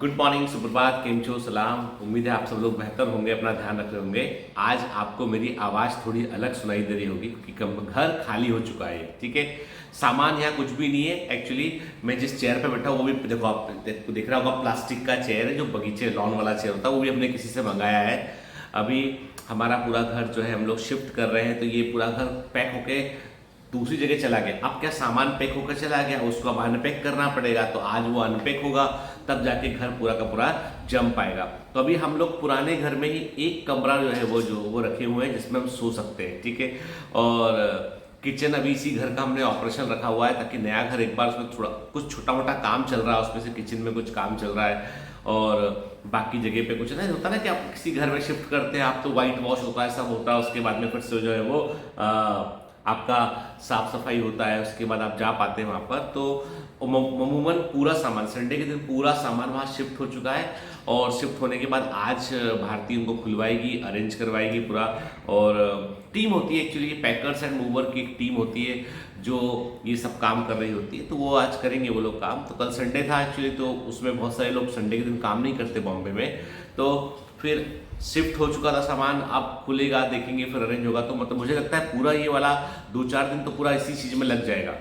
Good morning, सुप्रभात, केम छो, सलाम। उम्मीद है आप सब लोग बेहतर होंगे, अपना ध्यान रख रहे होंगे। आज आपको मेरी आवाज़ थोड़ी अलग सुनाई दे रही होगी क्योंकि घर खाली हो चुका है। ठीक है, सामान यहाँ कुछ भी नहीं है। एक्चुअली मैं जिस चेयर पे बैठा हूँ वो भी देखो, आप देख रहा होगा, प्लास्टिक का चेयर है, जो बगीचे लॉन वाला चेयर होता है, वो भी हमने किसी से मंगाया है। अभी हमारा पूरा घर जो है हम लोग शिफ्ट कर रहे हैं, तो ये पूरा घर पैक होके दूसरी जगह चला गया। अब क्या, सामान पैक होकर चला गया, उसको अब अनपैक करना पड़ेगा। तो आज वो अनपैक होगा, तब जाके घर पूरा का पूरा जम पाएगा। तो अभी हम लोग पुराने घर में ही एक कमरा जो है वो रखे हुए हैं जिसमें हम सो सकते हैं। ठीक है, और किचन अभी इसी घर का हमने ऑपरेशन रखा हुआ है, ताकि नया घर एक बार उसमें थोड़ा कुछ छोटा मोटा काम चल रहा है, उसमें से किचन में कुछ काम चल रहा है और बाकी जगह पे कुछ नहीं होता ना कि आप किसी घर में शिफ्ट करते हैं, आप तो वाइट वॉश होता है, सब होता है, उसके बाद में फिर से जो है वो आपका साफ सफाई होता है, उसके बाद आप जा पाते हैं वहाँ पर। तो अमूमन पूरा सामान संडे के दिन पूरा सामान वहाँ शिफ्ट हो चुका है, और शिफ्ट होने के बाद आज भारती उनको खुलवाएगी, अरेंज करवाएगी पूरा। और टीम होती है एक्चुअली, पैकर्स एंड मूवर की एक टीम होती है जो ये सब काम कर रही होती है, तो वो आज करेंगे वो लोग काम। तो कल संडे था एक्चुअली, तो उसमें बहुत सारे लोग संडे के दिन काम नहीं करते बॉम्बे में, तो फिर शिफ्ट हो चुका था सामान। अब खुलेगा, देखेंगे, फिर अरेंज होगा। तो मतलब मुझे लगता है पूरा ये वाला 2-4 दिन तो पूरा इसी चीज़ में लग जाएगा,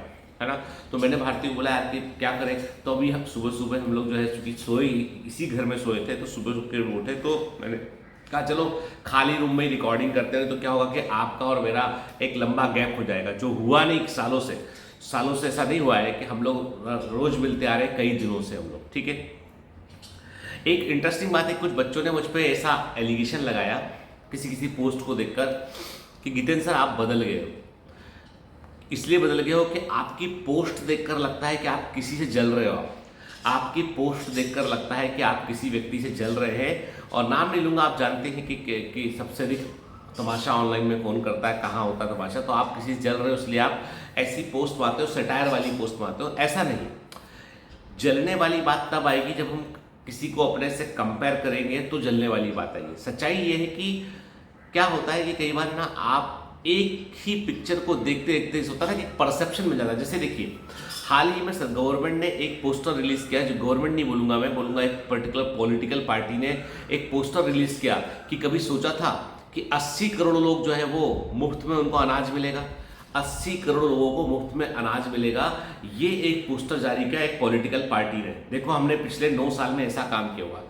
है ना। तो मैंने भारती को बोला यार कि क्या करें, तो अभी हम सुबह हम लोग जो है चूँकि सोए इसी घर में सोए थे, तो सुबह के उठे, तो मैंने कहा चलो खाली रूम में ही रिकॉर्डिंग करते हैं। तो क्या होगा कि आपका और मेरा एक लंबा गैप हो जाएगा, जो हुआ नहीं सालों से ऐसा नहीं हुआ है कि हम लोग रोज मिलते आ रहे हैं, कई दिनों से हम लोग। ठीक है, एक इंटरेस्टिंग बात है, कुछ बच्चों ने मुझ पे ऐसा एलिगेशन लगाया किसी पोस्ट को देखकर कि जितेंद्र सर आप बदल गए हो। इसलिए बदल गए हो कि आपकी पोस्ट देखकर लगता है कि आप किसी से जल रहे हो। आपकी पोस्ट देखकर लगता है कि आप किसी व्यक्ति से जल रहे हैं, और नाम नहीं लूंगा, आप जानते हैं कि सबसे अधिक तमाशा ऑनलाइन में कौन करता है, कहाँ होता है तमाशा। तो आप किसी से जल रहे हो, इसलिए आप ऐसी पोस्ट मारते हो, सटायर वाली पोस्ट मारते हो। ऐसा नहीं, जलने वाली बात तब आएगी जब हम किसी को अपने से कंपेयर करेंगे, तो जलने वाली बात आएगी। सच्चाई ये है कि क्या होता है कि कई बार ना आप एक ही पिक्चर को देखते देखते होता है ना कि परसेप्शन में जाता है। जैसे देखिए, हाल ही में गवर्नमेंट ने एक पोस्टर रिलीज किया, जो गवर्नमेंट नहीं बोलूंगा, मैं बोलूंगा एक पर्टिकुलर पॉलिटिकल पार्टी ने एक पोस्टर रिलीज किया कि कभी सोचा था कि 80 करोड़ लोग जो है वो मुफ्त में उनको अनाज मिलेगा, 80 करोड़ लोगों को मुफ्त में अनाज मिलेगा। ये एक पोस्टर जारी किया एक पॉलिटिकल पार्टी ने। देखो, हमने पिछले 9 साल में ऐसा काम किया हुआ।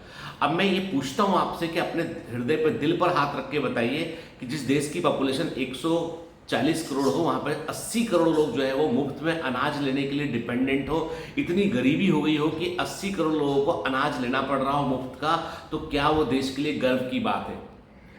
अब मैं ये पूछता हूं आपसे कि अपने हृदय पर, दिल पर हाथ रख के बताइए कि जिस देश की पॉपुलेशन 140 करोड़ हो, वहां पर 80 करोड़ लोग जो है वो मुफ्त में अनाज लेने के लिए डिपेंडेंट हो, इतनी गरीबी हो गई हो कि 80 करोड़ लोगों को अनाज लेना पड़ रहा हो मुफ्त का, तो क्या वो देश के लिए गर्व की बात है?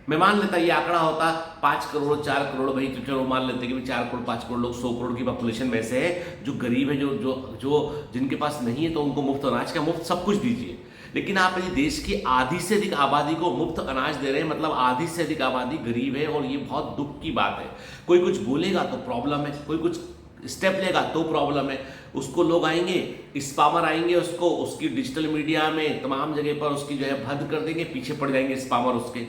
मैं मान लेता ये आंकड़ा होता 5 करोड़ 4 करोड़, भाई तो चलो मान लेते कि 4 करोड़ 5 करोड़ लोग 100 करोड़ की पॉपुलेशन में से है जो गरीब है, जो जो जो जिनके पास नहीं है, तो उनको मुफ्त अनाज का, मुफ्त सब कुछ दीजिए। लेकिन आप यदि देश की आधी से अधिक आबादी को मुफ्त अनाज दे रहे हैं, मतलब आधी से अधिक आबादी गरीब है, और ये बहुत दुख की बात है। कोई कुछ बोलेगा तो प्रॉब्लम है, कोई कुछ स्टेप लेगा तो प्रॉब्लम है, उसको लोग आएंगे, स्पामर आएंगे, उसको उसकी डिजिटल मीडिया में तमाम जगह पर उसकी जो है भद्द कर देंगे, पीछे पड़ जाएंगे स्पामर उसके।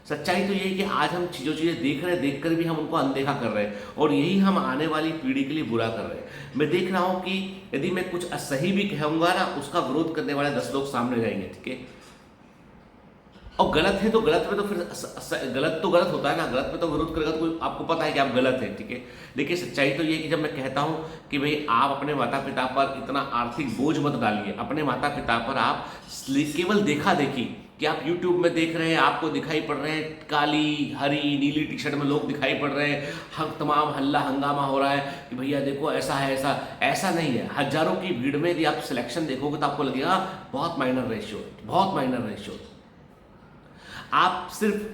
सच्चाई तो ये है कि आज हम चीज़ें देख रहे हैं, देखकर भी हम उनको अनदेखा कर रहे हैं, और यही हम आने वाली पीढ़ी के लिए बुरा कर रहे हैं। मैं देख रहा हूं कि यदि मैं कुछ सही भी कहूंगा ना, उसका विरोध करने वाले 10 लोग सामने जाएंगे। ठीक है, और गलत है तो गलत में तो फिर गलत तो गलत होता है ना, गलत में तो विरोध करेगा तो कोई, आपको पता है कि आप गलत हैं। ठीक है, लेकिन सच्चाई तो ये है कि जब मैं कहता हूं कि भाई आप अपने माता पिता पर इतना आर्थिक बोझ मत डालिए, अपने माता पिता पर आप केवल देखा देखी कि आप YouTube में देख रहे हैं, आपको दिखाई पड़ रहे हैं काली हरी नीली टी शर्ट में लोग दिखाई पड़ रहे हैं, हम तमाम हल्ला हंगामा हो रहा है कि भैया देखो ऐसा है, ऐसा नहीं है। हजारों की भीड़ में यदि आप सिलेक्शन देखोगे तो आपको लगेगा बहुत माइनर रेशियो, बहुत माइनर रेशियो। आप सिर्फ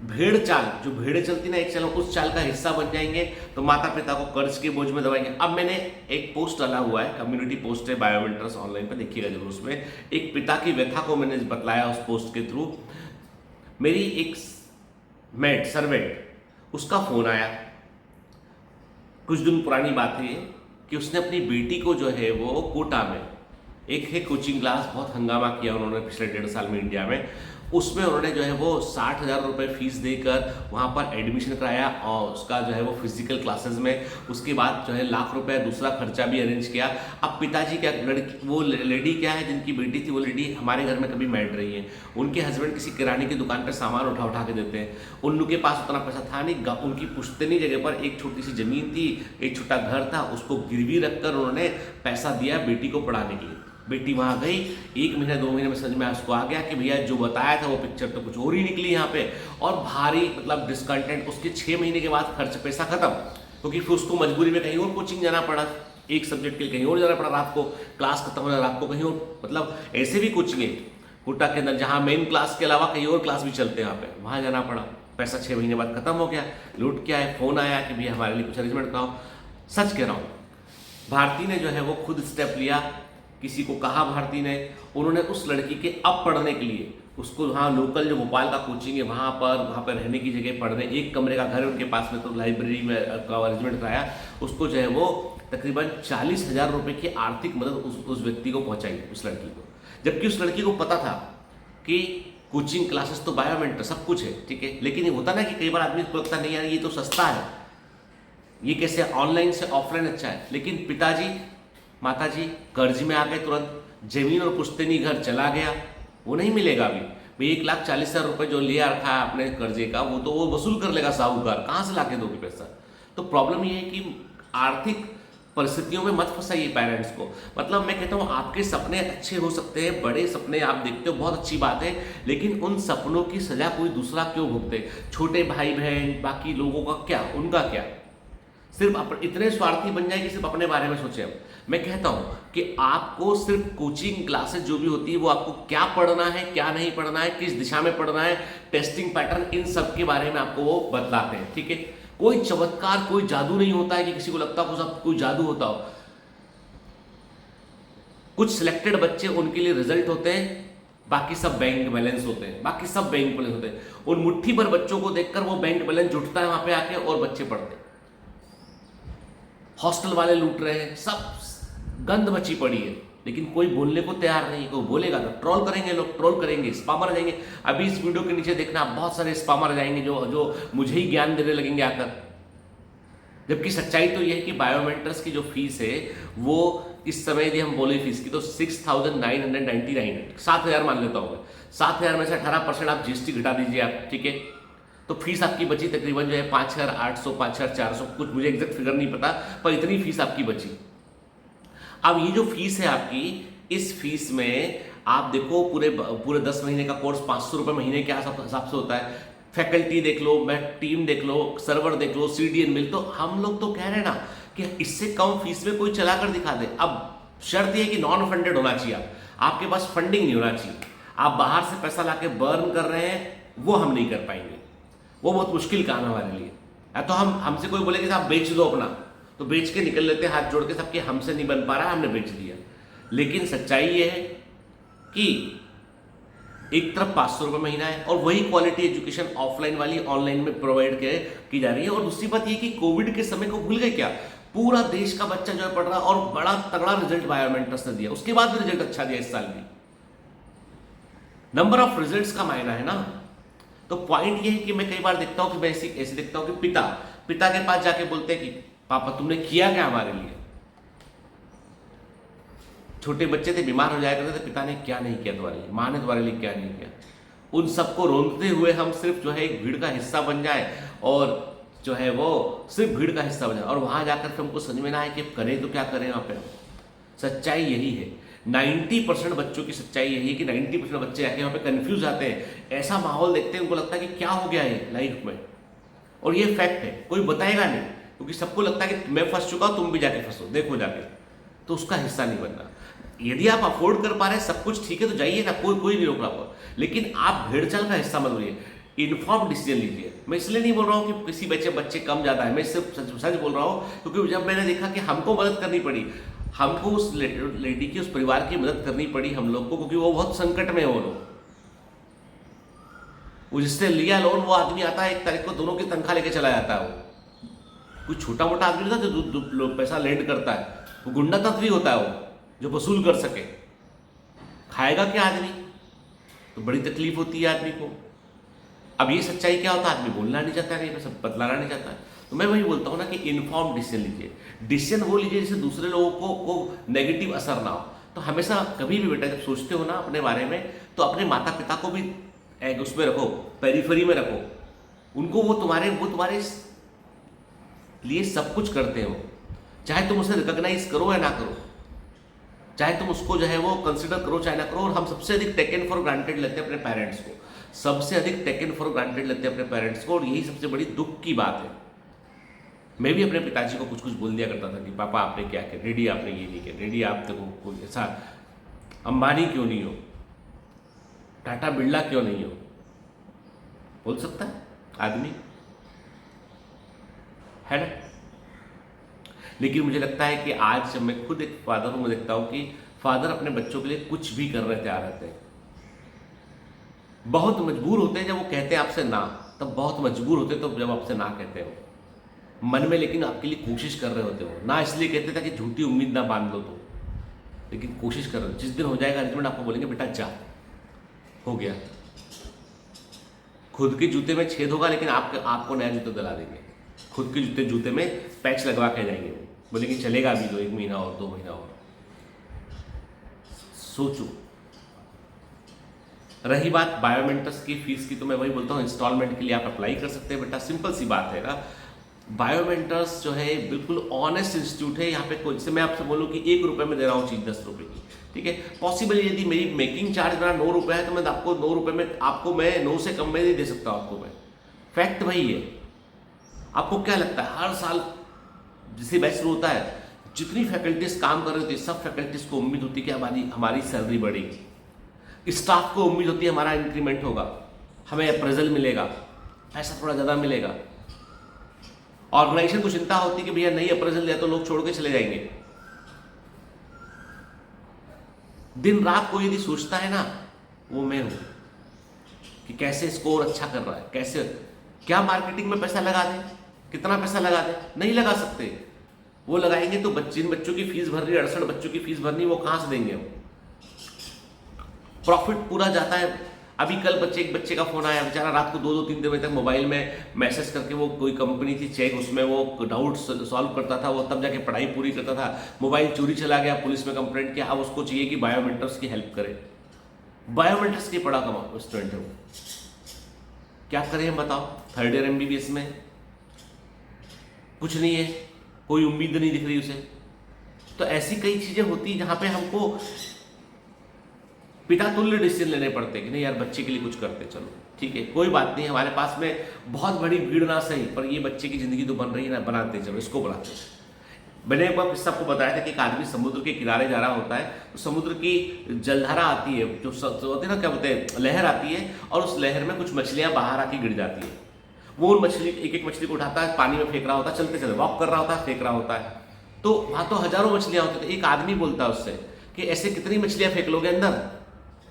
भेड़ चाल, जो भेड़ें चलती ना एक चाल, उस चाल का हिस्सा बन जाएंगे, तो माता पिता को कर्ज के बोझ में दबाएंगे। अब मैंने एक पोस्ट डाला हुआ है, कम्युनिटी पोस्ट है बायोमेंटर्स ऑनलाइन पर, देखिएगा जरूर। उसमें एक पिता की व्यथा को मैंने बतलाया उस पोस्ट के थ्रू। मेरी एक मेड सर्वेंट, उसका फोन आया, कुछ दिन पुरानी बात है कि उसने अपनी बेटी को जो है वो कोटा में एक है कोचिंग क्लास, बहुत हंगामा किया उन्होंने पिछले 1.5 साल में इंडिया में, उसमें उन्होंने जो है वो 60,000 रुपये फीस देकर वहाँ पर एडमिशन कराया और उसका जो है वो फिजिकल क्लासेस में, उसके बाद जो है लाख रुपए दूसरा खर्चा भी अरेंज किया। अब पिताजी क्या, लड़की वो लेडी क्या है जिनकी बेटी थी, वो लेडी हमारे घर में कभी बैठ रही है, उनके हस्बैंड किसी किराने की दुकान पर सामान उठा उठा के देते हैं, उनके पास उतना पैसा था नहीं, उनकी पुश्तैनी जगह पर एक छोटी सी ज़मीन थी, एक छोटा घर था, उसको गिरवी रखकर उन्होंने पैसा दिया बेटी को पढ़ाने के लिए। बेटी वहाँ गई, 1 महीने 2 महीने में समझ में उसको आ गया कि भैया जो बताया था वो पिक्चर तो कुछ और ही निकली यहाँ पे, और भारी मतलब डिस्कंटेंट। उसके 6 महीने के बाद खर्च पैसा खत्म, क्योंकि फिर उसको मजबूरी में कहीं और कोचिंग जाना पड़ा, एक सब्जेक्ट के लिए कहीं और जाना पड़ा, रात को क्लास खत्म हो जाए, रात को कहीं और, मतलब ऐसे भी कोचिंग है कोटा के अंदर जहाँ मेन क्लास के अलावा कहीं और क्लास भी चलते हैं, यहाँ पे वहाँ जाना पड़ा, पैसा 6 महीने बाद खत्म हो गया, लूट के आए, फोन आया कि भैया हमारे लिए कुछ अरेंजमेंट कराओ। सच कह रहा हूँ, भारती ने जो है वो खुद स्टेप लिया, किसी को कहा भारती ने, उन्होंने उस लड़की के अब पढ़ने के लिए उसको वहाँ लोकल जो भोपाल का कोचिंग है वहाँ पर रहने की जगह पढ़ने, एक कमरे का घर उनके पास में, तो लाइब्रेरी में अरेंजमेंट कराया, उसको जो है वो तकरीबन 40,000 रुपये की आर्थिक मदद उस व्यक्ति को पहुँचाई, उस लड़की को। जबकि उस लड़की को पता था कि कोचिंग क्लासेस तो बायोमेंट सब कुछ है, ठीक है, लेकिन ये होता ना कि कई बार आदमी को लगता नहीं यार ये तो सस्ता है, ये कैसे ऑनलाइन से ऑफलाइन अच्छा है, लेकिन पिताजी माताजी कर्ज में आ गए, तुरंत जमीन और पुश्तैनी घर चला गया, वो नहीं मिलेगा अभी भाई। 1,40,000 रुपये जो लिया रखा है अपने कर्जे का, वो तो वो वसूल कर लेगा साहूकार, कहाँ से लाके दोगे पैसा। तो प्रॉब्लम ये है कि आर्थिक परिस्थितियों में मत फंसाइए पेरेंट्स को। मतलब मैं कहता हूँ आपके सपने अच्छे हो सकते हैं, बड़े सपने आप देखते हो, बहुत अच्छी बात है, लेकिन उन सपनों की सजा कोई दूसरा क्यों भुगते। छोटे भाई बहन बाकी लोगों का क्या, उनका क्या, सिर्फ इतने स्वार्थी बन जाए कि सिर्फ अपने बारे में सोचें। मैं कहता हूं कि आपको सिर्फ कोचिंग क्लासेस जो भी होती है वो आपको क्या पढ़ना है, क्या नहीं पढ़ना है, किस दिशा में पढ़ना है, टेस्टिंग पैटर्न, इन सब के बारे में आपको वो बतलाते हैं, ठीक है। कोई चमत्कार, कोई जादू नहीं होता है कि किसी को लगता हो सब कोई जादू होता हो। कुछ सिलेक्टेड बच्चे, उनके लिए रिजल्ट होते हैं, बाकी सब बैंक बैलेंस होते हैं, बाकी सब बैंक बैलेंस होते हैं। उन मुट्ठी भर बच्चों को देखकर वो बैंक बैलेंस जुटता है वहां पे आके, और बच्चे पढ़ते हैं। हॉस्टल वाले लूट रहे हैं, सब गंद मची पड़ी है, लेकिन कोई बोलने को तैयार नहीं। कोई बोलेगा तो ट्रोल करेंगे, लोग ट्रोल करेंगे, स्पामर आ जाएंगे। अभी इस वीडियो के नीचे देखना बहुत सारे स्पामर आ जाएंगे जो मुझे ही ज्ञान देने लगेंगे आकर। जबकि सच्चाई तो यह है कि बायोमेंटर्स की जो फीस है वो इस समय यदि हम बोले फीस की तो 6,999, 7,000 मान लेता हूँ मैं। 7,000 में से 18% आप जीएसटी घटा दीजिए आप, ठीक है, तो फीस आपकी बची तकरीबन जो है 5,800, 5,400, कुछ मुझे एग्जैक्ट फिगर नहीं पता, पर इतनी फीस आपकी बची। अब ये जो फीस है आपकी, इस फीस में आप देखो पूरे 10 महीने का कोर्स 500 रुपये महीने के हिसाब से होता है। फैकल्टी देख लो, टीम देख लो, सर्वर देख लो, CDN मिल, तो हम लोग तो कह रहे हैं ना कि इससे कम फीस में कोई चलाकर दिखा दे। अब शर्त यह कि नॉन फंडेड होना चाहिए, आपके पास फंडिंग नहीं होना चाहिए। आप बाहर से पैसा लाके बर्न कर रहे हैं, वो हम नहीं कर पाएंगे, वो बहुत मुश्किल काम है हमारे लिए। या तो हमसे कोई बोले कि आप बेच दो अपना, तो बेच के निकल लेते हैं हाथ जोड़ के सबके, हमसे नहीं बन पा रहा, हमने बेच दिया। लेकिन सच्चाई ये है कि एक तरफ 500 रुपये महीना है और वही क्वालिटी एजुकेशन ऑफलाइन वाली ऑनलाइन में प्रोवाइड की जा रही है। और दूसरी बात ये कि कोविड के समय को भूल गए क्या, पूरा देश का बच्चा जो है पढ़ रहा और बड़ा तगड़ा रिजल्ट बायोमेंटर्स ने दिया, उसके बाद भी रिजल्ट अच्छा दिया इस साल भी। नंबर ऑफ रिजल्ट्स का मायना है ना। तो पॉइंट ये है कि मैं कई बार देखता हूं कि मैं ऐसे देखता हूं कि पिता के पास जाके बोलते हैं कि पापा तुमने किया क्या हमारे लिए। छोटे बच्चे थे, बीमार हो जाया करते थे, पिता ने क्या नहीं किया तुम्हारे लिए, माँ ने तुम्हारे लिए क्या नहीं किया। उन सबको रोकते हुए हम सिर्फ जो है एक भीड़ का हिस्सा बन जाए, और जो है वो सिर्फ भीड़ का हिस्सा बन जाए, और वहां जाकर फिर हमको समझ में ना आए कि करें तो क्या करें। वहां पे सच्चाई यही है, 90% बच्चों की सच्चाई यही है कि 90% बच्चे आके वहाँ पे कंफ्यूज आते हैं, ऐसा माहौल देखते हैं उनको लगता है कि क्या हो गया है लाइफ में। और ये फैक्ट है, कोई बताएगा नहीं, क्योंकि सबको लगता है कि मैं फंस चुका हूं, तुम भी जाके फंसो, देखो जाके, तो उसका हिस्सा नहीं बनना। यदि आप अफोर्ड कर पा रहे हैं, सब कुछ ठीक है तो जाइए ना, कोई नहीं रोक रहा होगा, लेकिन आप भेड़चाल का हिस्सा मत बनिए, इन्फॉर्म डिसीजन लीजिए। मैं इसलिए नहीं बोल रहा हूँ कि किसी बच्चे कम ज़्यादा है, मैं सिर्फ सच बोल रहा हूँ, क्योंकि जब मैंने देखा कि हमको मदद करनी पड़ी, हमको उस लेडी की, उस परिवार की मदद करनी पड़ी हम लोग को, क्योंकि वो बहुत संकट में है। वो लोग, वो जिससे लिया लोन, वो आदमी आता है 1 तारीख को दोनों की तनख्वाह लेके चला जाता है। वो कोई छोटा मोटा आदमी नहीं था जो पैसा लेंड करता है, वो गुंडा तत्व ही होता है वो, जो वसूल कर सके। खाएगा क्या आदमी, तो बड़ी तकलीफ होती है आदमी को। अब ये सच्चाई क्या होता है, आदमी बोलना नहीं चाहता है, सब बतलाना नहीं चाहता है। तो मैं वही बोलता हूँ ना कि इन्फॉर्म डिसीजन लीजिए, डिसीजन वो लीजिए जिससे दूसरे लोगों को नेगेटिव असर ना हो। तो हमेशा कभी भी बेटा जब सोचते हो ना अपने बारे में, तो अपने माता पिता को भी उसमें रखो, पेरीफेरी में रखो उनको। वो तुम्हारे लिए सब कुछ करते हो, चाहे तुम उसे रिकॉग्नाइज करो या ना करो, चाहे तुम उसको जो है वो कंसिडर करो चाहे ना करो। और हम सबसे अधिक टेकन फॉर ग्रांटेड लेते हैं अपने पेरेंट्स को, सबसे अधिक टेकन फॉर ग्रांटेड लेते हैं अपने पेरेंट्स को, और यही सबसे बड़ी दुख की बात है। मैं भी अपने पिताजी को कुछ कुछ बोल दिया करता था कि पापा आपने क्या किया, रेडी आपने ये नहीं किया, रेडी आप देखो कोई ऐसा अंबानी क्यों नहीं हो, टाटा बिरला क्यों नहीं हो, बोल सकता है आदमी, है ना। लेकिन मुझे लगता है कि आज जब मैं खुद एक फादर हूं, मैं देखता हूं कि फादर अपने बच्चों के लिए कुछ भी कर रहे तैयार रहते हैं। बहुत मजबूर होते हैं जब वो कहते हैं आपसे ना, तब बहुत मजबूर होते हैं तो जब आपसे ना कहते हो मन में, लेकिन आपके लिए कोशिश कर रहे होते हो ना। इसलिए कहते थे कि झूठी उम्मीद ना बांध लो, तो लेकिन कोशिश कर रहे हो। जिस दिन हो जाएगा अरेंजमेंट, आपको बोलेंगे बेटा जा, हो गया। खुद के जूते में छेद होगा, लेकिन आपको नया जूता दिला देंगे। खुद के जूते में पैच लगवा के जाएंगे, वो बोलेंगे चलेगा अभी तो 1 महीना और 2 महीना और। सोचो। रही बात बायोमेंटर्स की फीस की, तो मैं वही बोलता हूँ इंस्टॉलमेंट के लिए आप अप्लाई कर सकते हैं बेटा, सिंपल सी बात है ना। बायोमेंटर्स जो है बिल्कुल ऑनेस्ट इंस्टीट्यूट है। यहाँ पे कोई, जैसे मैं आपसे बोलूँ कि 1 रुपये में दे रहा हूँ चीज़ 10 रुपये की, ठीक है। पॉसिबल यदि मेरी मेकिंग चार्ज मेरा 9 रुपये है, तो मैं आपको 9 रुपये में, आपको मैं 9 से कम में नहीं दे सकता आपको मैं। फैक्ट वही है। आपको क्या लगता है हर साल जैसे बैच शुरू होता है, जितनी फैकल्टीज काम कर रही होती है, सब फैकल्टीज को उम्मीद होती है कि हमारी सैलरी बढ़ेगी, स्टाफ को उम्मीद होती है हमारा इंक्रीमेंट होगा, हमें अप्रेजल मिलेगा, पैसा थोड़ा ज़्यादा मिलेगा। ऑर्गेनाइजेशन को चिंता होती है कि भैया नहीं अप्रेजल दिया तो लोग छोड़ के चले जाएंगे। दिन रात को यदि सोचता है ना, वो मैं हूं कि कैसे स्कोर अच्छा कर रहा है, कैसे, क्या मार्केटिंग में पैसा लगा दे, कितना पैसा लगा दे, नहीं लगा सकते। वो लगाएंगे तो जिन बच्चों की फीस भरनी, 68 बच्चों की फीस भरनी, वो कहां से देंगे। प्रॉफिट पूरा जाता है। अभी कल एक बच्चे का फोन आया, बेचारा रात को 2-2 3 बजे तक मोबाइल में मैसेज करके, वो कोई कंपनी थी चेक, उसमें वो डाउट सॉल्व करता था, वो तब जाके पढ़ाई पूरी करता था। मोबाइल चोरी चला गया, पुलिस में कंप्लेंट किया, अब उसको चाहिए कि बायोमेट्रिक्स की हेल्प करे। बायोमेट्रिक्स की पढ़ा कमा स्टूडेंट है वो, क्या करें हम बताओ। 3rd ईयर MBBS में कुछ नहीं है, कोई उम्मीद नहीं दिख रही उसे। तो ऐसी कई चीजें होती जहां पे हमको पिता तुल्य डिसीजन लेने पड़ते कि नहीं यार बच्चे के लिए कुछ करते, चलो ठीक है कोई बात नहीं, हमारे पास में बहुत बड़ी भीड़ ना सही, पर ये बच्चे की जिंदगी तो बन रही है ना, बनाते चलो इसको बनाते। मैंने एक बार किस्सा आपको बताया था कि एक आदमी समुद्र के किनारे जा रहा होता है, तो समुद्र की जलधारा आती है, जो होती है ना, क्या बोलते हैं, लहर आती है, और उस लहर में कुछ मछलियां बाहर आके गिर जाती है। वो उन मछली, एक एक मछली को उठाता है, पानी में फेंक रहा होता है, चलते चलते वॉक कर रहा होता है, फेंक रहा होता है। तो वहां तो हजारों मछलियां होती है। तो एक आदमी बोलता है उससे कि ऐसे कितनी मछलियां फेंक लोगे अंदर,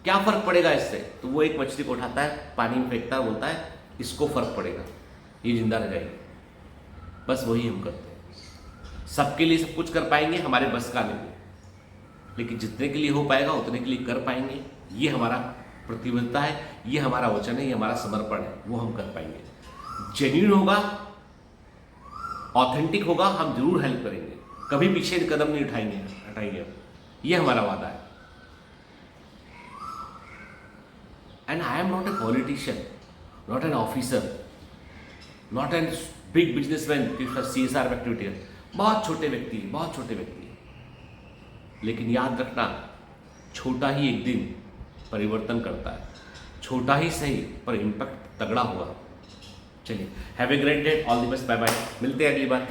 क्या फर्क पड़ेगा इससे। तो वो एक मछली को उठाता है, पानी में फेंकता है, बोलता है इसको फर्क पड़ेगा, ये जिंदा रह जाएगी। बस वही हम करते हैं। सबके लिए सब कुछ कर पाएंगे, हमारे बस का नहीं, लेकिन जितने के लिए हो पाएगा उतने के लिए कर पाएंगे। ये हमारा प्रतिबद्धता है, ये हमारा वचन है, ये हमारा समर्पण है, वो हम कर पाएंगे। जेन्युइन होगा, ऑथेंटिक होगा, हम जरूर हेल्प करेंगे, कभी पीछे कदम नहीं हटाएंगे। ये हमारा वादा है। And I am not a politician, not an officer, not a big businessman, CSR activity है। बहुत छोटे व्यक्ति, बहुत छोटे व्यक्ति। लेकिन याद रखना, छोटा ही एक दिन परिवर्तन करता है। छोटा ही सही, पर इम्पैक्ट तगड़ा होगा। चलिए, have a great day, all the best, bye bye, मिलते हैं अगली बार।